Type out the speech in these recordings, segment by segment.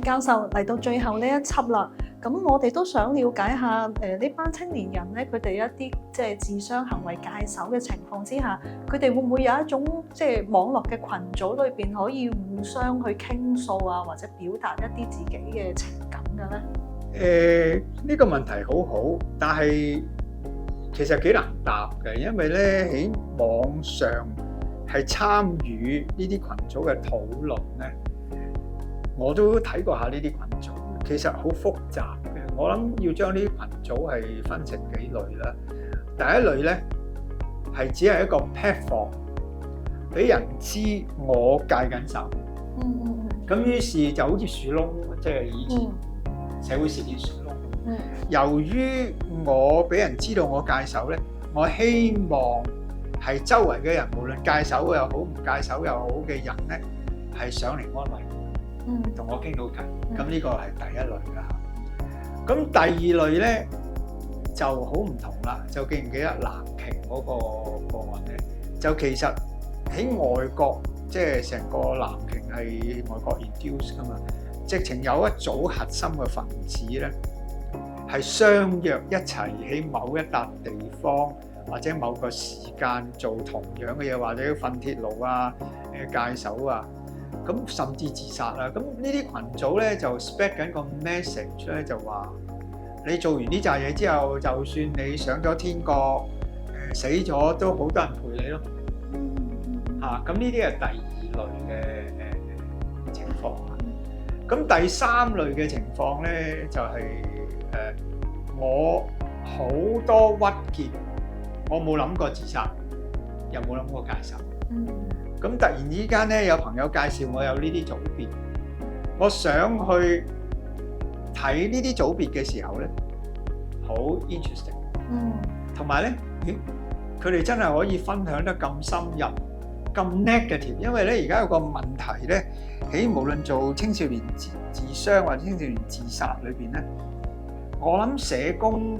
教授嚟到最後呢一輯啦，咁我哋都想了解下呢班青年人咧，佢哋一啲即係自傷行為戒手嘅情況之下，佢哋會唔會有一種即係網絡嘅群組裏邊可以互相去傾訴啊，或者表達一啲自己嘅情感嘅咧？呢個問題好好，但係其實幾難答嘅，因為咧喺網上係參與呢啲群組嘅討論咧，我都睇過下呢啲群組，其實好複雜嘅。我諗要將呢啲群組係分成幾類啦。第一類咧係只係一個 platform，俾人知我戒緊手。咁於是就好似樹窿，即係以前社會事件樹窿。由於我俾人知道我戒手咧，我希望係周圍嘅人，無論戒手又好，唔戒手又好嘅人咧，係上嚟安慰我，同我傾到偈。咁呢個係第一類啦。咁第二類咧就好唔同啦。就記唔記得藍鯨嗰個案咧？就其實喺外國，即係成個藍鯨係外國 induce 噶嘛，直情有一組核心嘅分子咧，係相約一齊喺某一笪地方或者某個時間做同樣嘅嘢，或者瞓鐵路啊、戒手啊，咁甚至自殺啊。咁呢啲群組咧就 spread 緊個 message 咧，就話你做完呢扎嘢之後，就算你上咗天國，死咗都好多人陪你咯。咁呢啲係第二類嘅情況。咁第三類嘅情況咧就係我好多鬱結，我冇諗過自殺，又冇諗過戒手。咁突然之間咧，有朋友介紹我有呢啲組別，我想去睇呢啲組別嘅時候咧，好 interesting。同埋咧，佢哋真係可以分享得咁深入、咁 negative。因為咧，而家有個問題咧，喺無論做青少年自傷或者青少年自殺裏邊咧，我諗社工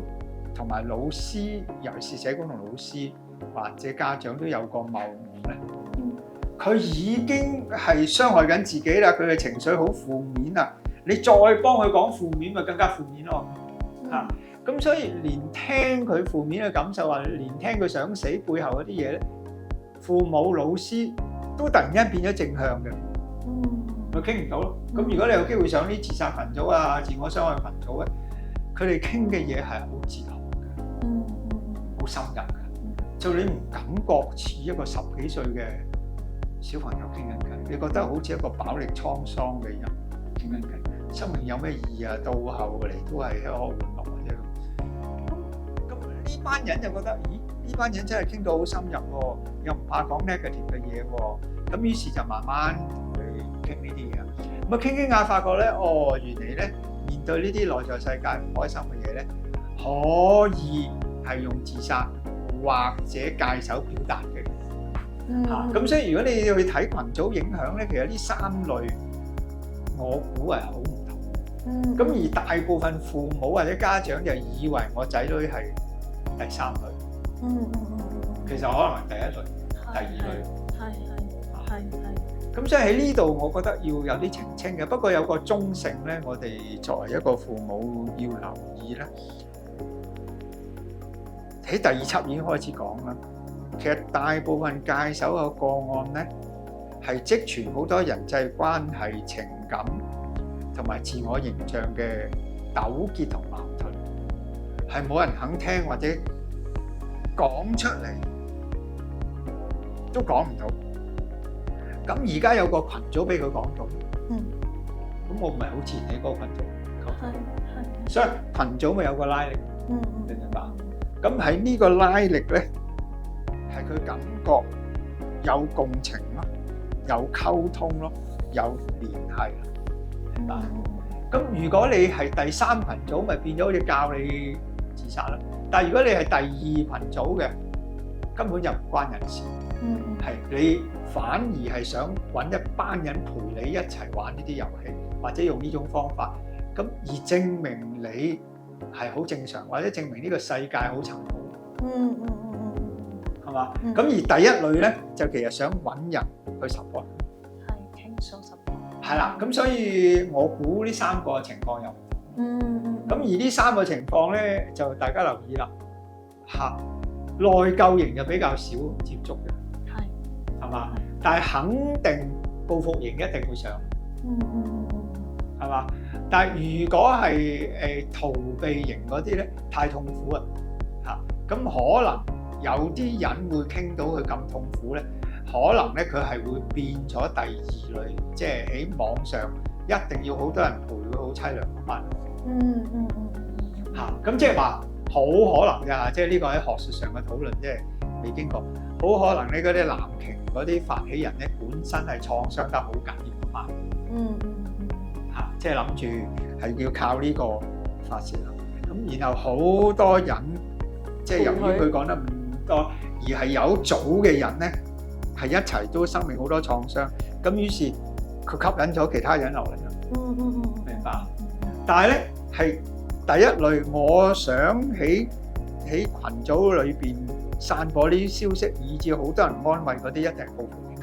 同埋老師，尤其是社工同老師或者家長都有個謬誤咧。佢已經係傷害緊自己啦，佢嘅情緒好負面啦，你再幫佢講負面，咪更加負面咯。咁所以連聽佢負面嘅感受，或者連聽佢想死背後嗰啲嘢咧，父母老師都突然間變咗正向嘅，咪傾唔到咯。咁如果你有機會上啲自殺群組啊、自我傷害群組咧，佢哋傾嘅嘢係好哲學嘅，好深入嘅，就你唔感覺似一個10幾歲嘅小朋友傾緊偈，你覺得好似一個飽歷滄桑嘅人傾緊偈，生命有咩意義啊？到後嚟都係吃喝玩樂或者咁。咁呢班人就覺得，咦？呢班人真係傾到好深入喎，又唔怕講 negative 嘅嘢喎。咁於是就慢慢同佢傾呢啲嘢。咁啊傾下發覺咧，原嚟咧面對呢啲內在世界唔開心嘅嘢咧，可以係用自殺或者戒手表達嘅。咁所以如果你要去睇群組影響咧，其實呢3類我估係好唔同。咁而大部分父母或者家長就以為我仔女係第3類。其實可能係第1類、第2類。咁所以喺呢度，我覺得要有啲澄清嘅。不過有個中性咧，我哋作為一個父母要留意咧。喺第2輯已經開始講啦。其實大部分戒手嘅個案咧，係積存好多人際關係、情感同埋自我形象嘅糾結同矛盾，係冇人肯聽或者講出嚟，都講唔到。咁而家有個群組俾佢講到，咁我唔係好自然喺嗰個群組，所以群組咪有個拉力，你明白？咁喺呢個拉力咧，係佢感覺有共情咯，有溝通咯，有聯繫，明白？咁如果你係第3群組，咪變咗好似教你自殺啦。但係如果你係第2群組嘅，根本就唔關人事，係你反而係想揾一班人陪你一齊玩呢啲遊戲，或者用呢種方法，咁而證明你係好正常，或者證明呢個世界好殘酷。係嘛？咁而第1類咧，就其實想揾人去 support，係傾訴 support。係啦，咁所以我估呢三個情況有唔同。咁而呢三個情況咧，就大家留意啦。嚇，內疚型就比較少接觸嘅，係嘛？但係肯定報復型一定會上，係嘛？但係如果係逃避型嗰啲咧，太痛苦啊嚇，咁可能有啲人會傾到佢咁痛苦咧，可能咧佢係會變咗第二類，即係喺網上一定要好多人陪佢，好凄涼嗰班。嚇，咁即係話好可能㗎，即係呢個喺學術上嘅討論，即係未經過，好可能你嗰啲藍鯨嗰啲發起人咧，本身係創傷得好緊要㗎嘛。嚇，即係諗住係要靠呢個發泄啦。咁然後好多人，即係由於佢講得唔多，而係有組嘅人咧，係一齊都生命好多創傷，咁於是佢吸引咗其他人落嚟啦。明白？但係咧係。第一類，我想喺群組裏邊散播呢啲消息，以至好多人安慰嗰啲，一定係報復嘅。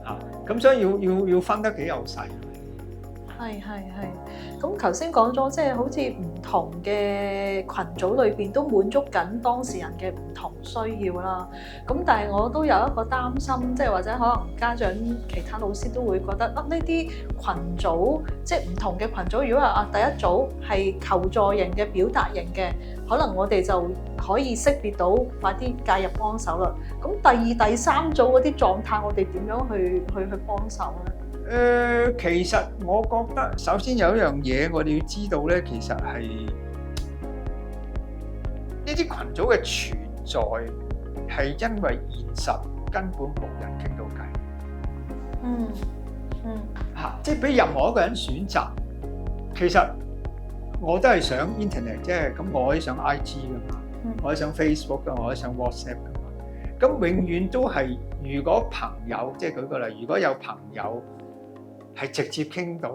嚇，咁所以要分得幾有勢。係。咁頭先講咗，即係好似唔同嘅群組裏邊都滿足緊當事人嘅唔同需要啦。咁但係我都有一個擔心，即係或者可能家長、其他老師都會覺得呢啲群組，即係唔同嘅群組，如果話第一組係求助型嘅、表達型嘅，可能我哋就可以識別到，快啲介入幫手啦。咁第二、第三組嗰啲狀態，我哋點樣去幫手咧？其實我覺得首先有一樣嘢我哋要知道咧，其實係呢啲群組嘅存在係因為現實根本冇人傾到偈。嚇，即係俾任何一個人選擇，其實我都係上 internet 啫，咁我可以上 IG 噶嘛，我可以上 Facebook 噶，我可以上 WhatsApp 噶嘛，咁永遠都係如果朋友，即係舉個例，如果有朋友係直接傾到，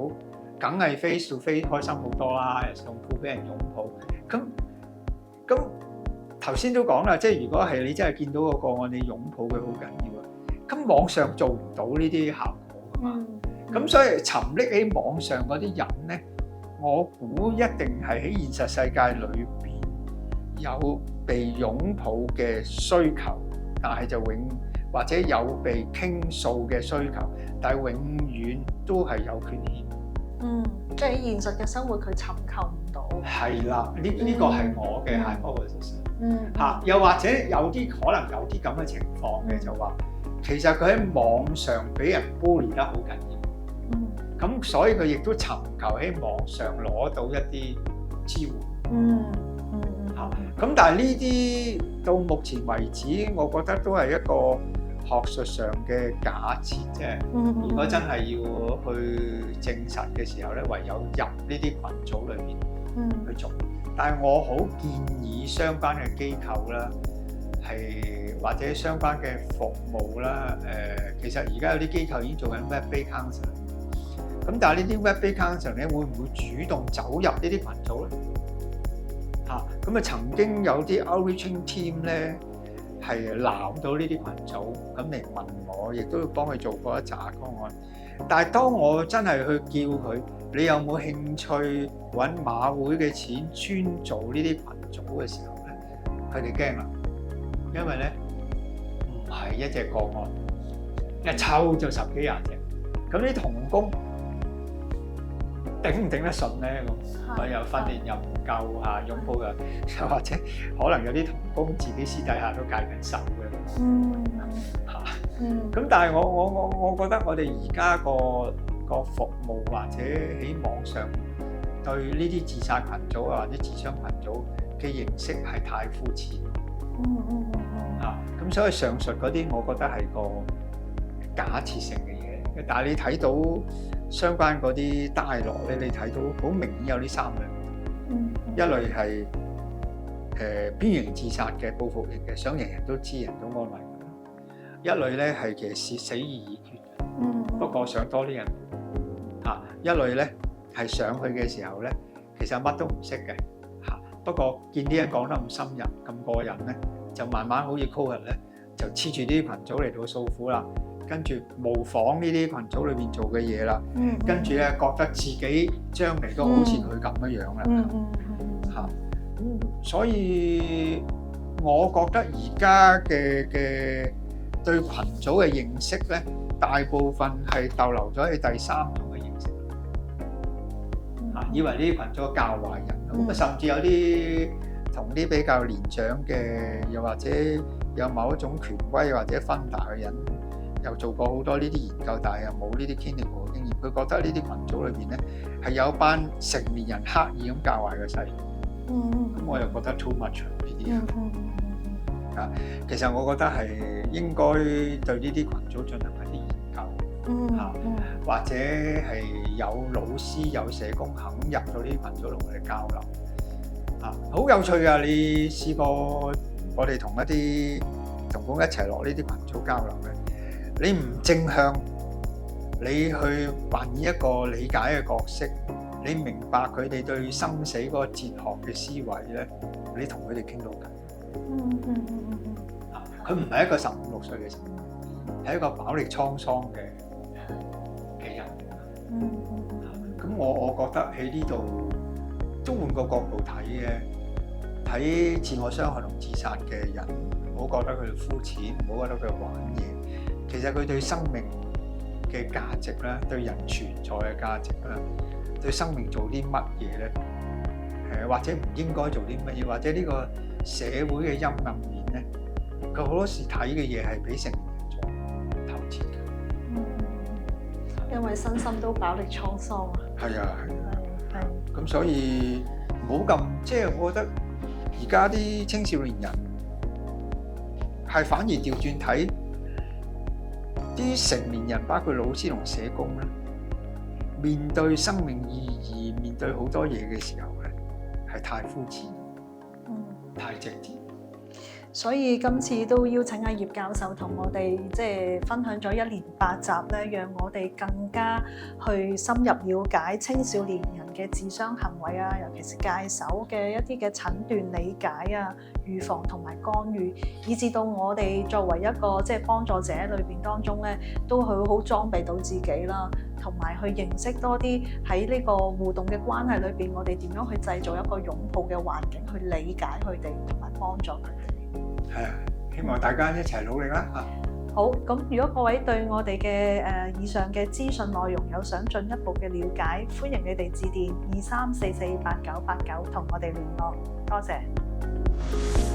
梗係 face to face 開心好多啦，又送褲俾人擁抱。咁頭先都講啦，即係如果係你真係見到個個案，你擁抱佢好緊要啊。咁網上做唔到呢啲效果噶嘛。咁所以沉溺喺網上嗰啲人咧，我估一定係喺現實世界裏邊有被擁抱嘅需求，但係就或者有被傾訴嘅需求，但係永遠都係有缺陷。即係喺現實嘅生活佢尋求唔到。係啦，呢個係我嘅 hypothesis。嚇，又或者有啲可能有啲咁嘅情況嘅，就話其實佢喺網上俾人 bully 得好緊要。咁所以佢亦都尋求喺網上攞到一啲支援。嚇，咁但係呢啲到目前為止，我覺得都係一個學術上嘅假設啫。如果真係要去證實嘅時候咧，唯有入呢啲群組裏邊去做。但係我好建議相關嘅機構啦，係或者相關嘅服務啦。其實而家有啲機構已經做緊 web-based counselling。咁但係呢啲 web-based counselling咧，會唔會主動走入呢啲群組咧？嚇，咁曾經有啲 outreaching team 咧係攬到呢啲群組，咁嚟問我，亦都要幫佢做過一紮個案。但係當我真係去叫佢，你有冇興趣揾馬會嘅錢專做呢啲群組嘅時候咧，佢哋驚啦，因為咧唔係一隻個案，一抽就十幾廿隻，咁啲同工頂唔頂得順咧？咁又訓練又唔夠嚇，擁抱又或者可能有啲同工自己私底下都戒緊手嘅。咁但係我覺得我哋而家個服務或者喺網上對呢啲自殺群組啊或者自傷群組嘅認識係太膚淺。咁所以上述嗰啲我覺得係個假設性嘅嘢，但係你睇到相關嗰啲 dialogue咧，你睇到好明顯有呢三類，一類係邊緣自殺嘅報復型嘅，想人人都知人都安慰佢；一類咧係其實死而已決，不過想多啲人嚇；一類咧係上去嘅時候咧，其實乜都唔識嘅嚇，不過見啲人講得咁深入咁過癮咧，就慢慢好似 COVID 咧就黐住啲群組嚟到訴苦啦。跟住模仿呢啲群組裏邊做嘅嘢啦，跟住咧覺得自己將嚟都好似佢咁樣樣啦，嚇。咁所以我覺得而家嘅對群組嘅認識咧，大部分係逗留咗喺第三種嘅認識，嚇，以為呢啲群組教壞人，咁甚至有啲同啲比較年長嘅，又或者有某一種權威或者分大嘅人，又做過好多呢啲研究，但係又冇呢啲 clinical 嘅經驗，佢覺得呢啲群組裏邊咧係有班成年人刻意咁教壞個細路。咁我又覺得 too much 呢啲啊。其實我覺得係應該對呢啲群組進行一啲研究，或者係有老師有社工肯入到呢啲群組同我哋交流。好有趣㗎！你試過我哋同一啲同工一齊落呢啲群組交流嘅，你唔正向，你去扮演一個理解嘅角色，你明白佢哋對生死嗰個哲學嘅思維咧，你同佢哋傾到偈。佢唔係一個15、16歲嘅人，係一個飽歷滄桑嘅人。咁我覺得喺呢度都換個角度睇嘅，睇自我傷害同自殺嘅人，唔好覺得佢哋膚淺，唔好覺得佢哋玩嘢。其實佢對生命嘅價值咧，對人存在嘅價值咧，對生命做啲乜嘢咧？或者唔應該做啲乜嘢，或者呢個社會嘅陰暗面咧，佢好多時睇嘅嘢係比成年人仲透徹嘅。因為身心都飽歷滄桑啊。係啊，咁所以唔好咁，即係我覺得而家啲青少年人係反而調轉睇啲成年人，包括老師同社工咧，面對生命意義、面對好多嘢嘅時候咧，係太膚淺，太直接。所以今次都邀請阿葉教授同我哋即係分享咗1連8集咧，讓我哋更加去深入了解青少年人嘅自傷行為啊，尤其是戒手嘅一啲嘅診斷理解啊、預防同埋干預，以至到我哋作為一個即係幫助者裏邊當中咧，都去好裝備到自己啦，同埋去認識多啲喺呢個互動嘅關係裏邊，我哋點樣去製造一個擁抱嘅環境，去理解佢哋同埋幫助佢哋。係啊，希望大家一齊努力啦嚇！好，咁如果各位對我哋嘅以上嘅資訊內容有想進一步嘅了解，歡迎你哋致電23448989同我哋聯絡。多謝。